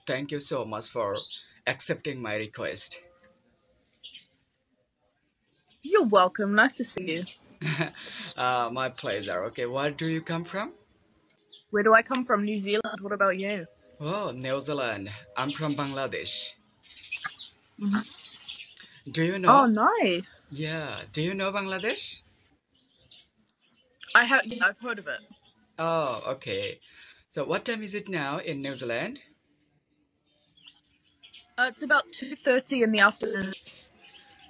Thank you so much for accepting my request. You're welcome. Nice to see you. My pleasure. Okay, where do you come from? Where do I come from? New Zealand. What about you? Oh, New Zealand. I'm from Bangladesh. Mhm. Do you Oh, know? nice. Yeah, do you know Bangladesh? I have. Yeah, I've heard of it. Oh, okay. So, what time is it now in New Zealand? It's about 2:30 in the afternoon.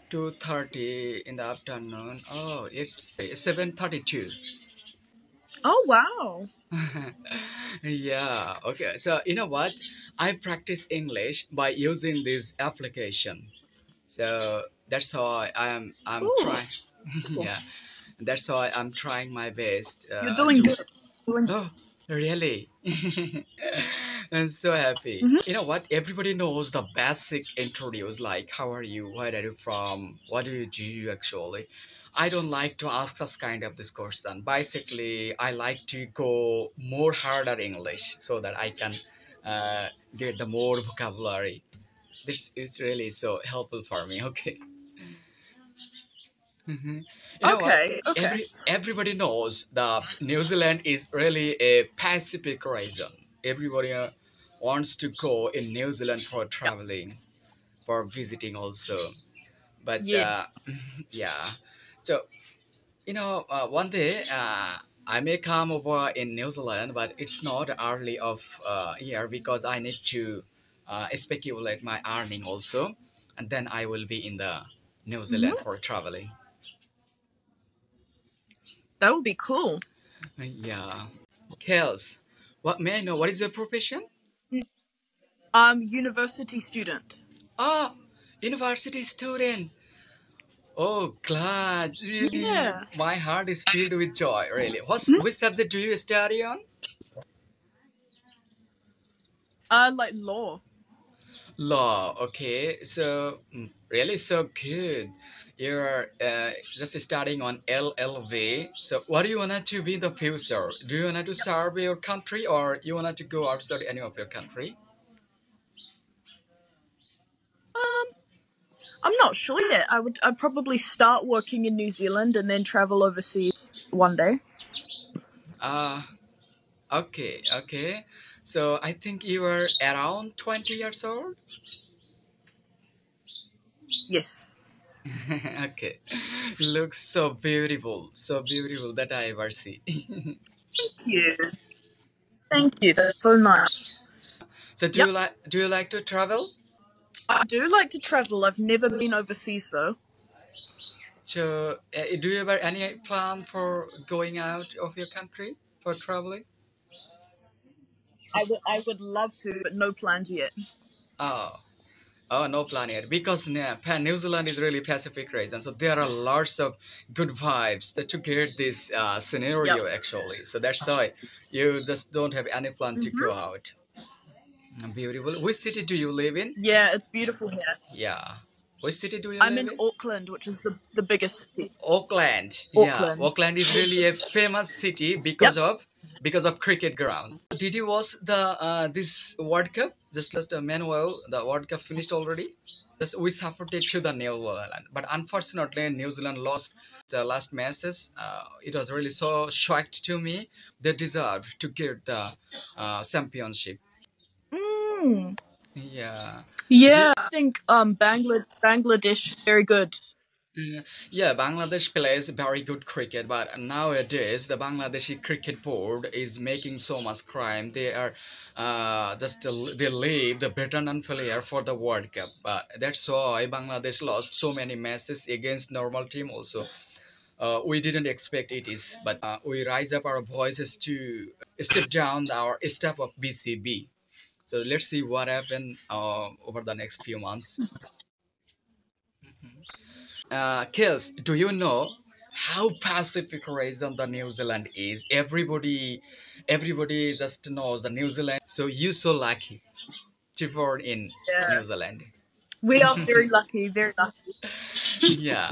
2:30 in the afternoon. Oh, it's 7:32. Oh wow. Yeah, okay. So, you know what? I practice English by using this application. So that's how I'm Cool. trying. Yeah, that's how I'm trying my best You're doing to. good. Doing. Oh, really? I'm so happy. Mhm. You know what? Everybody knows the basic introduce, like how are you, where are you from, what do you do actually. I don't like to ask such kind of this question. Basically, I like to go more harder English so that I can uh, get the more vocabulary. This is really so helpful for me. Okay. Mhm. You know what? Okay. Okay. Everybody knows the New Zealand is really a Pacific region. Everybody wants to go in New Zealand for Yeah. traveling, for visiting also. But Yeah. yeah, so one day I may come over in New Zealand, but it's not early of year because I need to speculate my earning also, and then I will be in the New Zealand Hmm. for traveling. That would be cool. Yeah. Kels, what may I know? What is your profession? Mm, university student. Ah, university student. Oh, glad. Really, Yeah. my heart is filled with joy. Really. Mhm. Which subject do you study on? Like law. Law. Okay. So, really so good. You're just studying on LLB. So, what do you want to be in the future? Do you want to serve your country or you want to go outside any of your country? Um, I'm not sure yet. I'd probably start working in New Zealand and then travel overseas one day. Uh, okay, okay. So I think you were around 20 years old. Yes. Okay. Looks so beautiful that I ever see. Thank you. Thank you. That's so nice. So Yep. do you like to travel? I do like to travel. I've never been overseas though. So do you ever any plan for going out of your country for traveling? I would love to, but no plans yet. Oh, oh, no plan yet because New Zealand is really Pacific region, so there are lots of good vibes to get this Yep. scenario actually. So that's why you just don't have any plan to go Mhm. out. Beautiful. Which city do you live in? Yeah, it's beautiful here. Yeah. Which city do you I'm live in in? Auckland, which is the biggest city. Auckland. Yeah, Auckland. Auckland is really a famous city Yep. because of cricket ground. Did you watch the this World Cup? Just a manual. The World Cup finished already. Just we supported to the New Zealand, but unfortunately New Zealand lost the last matches. It was really so shocked to me. They deserve to get the championship. Mm. Yeah. Do, Yeah, I think Bangladesh very good. Mm, yeah, Bangladesh plays very good cricket, but nowadays the Bangladeshi cricket board is making so much crime. They are they leave the veteran player for the World Cup, but that's why Bangladesh lost so many matches against normal team. Also, we didn't expect it is, but we rise up our voices to step down our step of BCB. So let's see what happens over the next few months. Kels, do you know how Pacific region the New Zealand is? Everybody just knows the New Zealand. So you so lucky to born in Yeah. New Zealand. We are very lucky, very lucky. Yeah.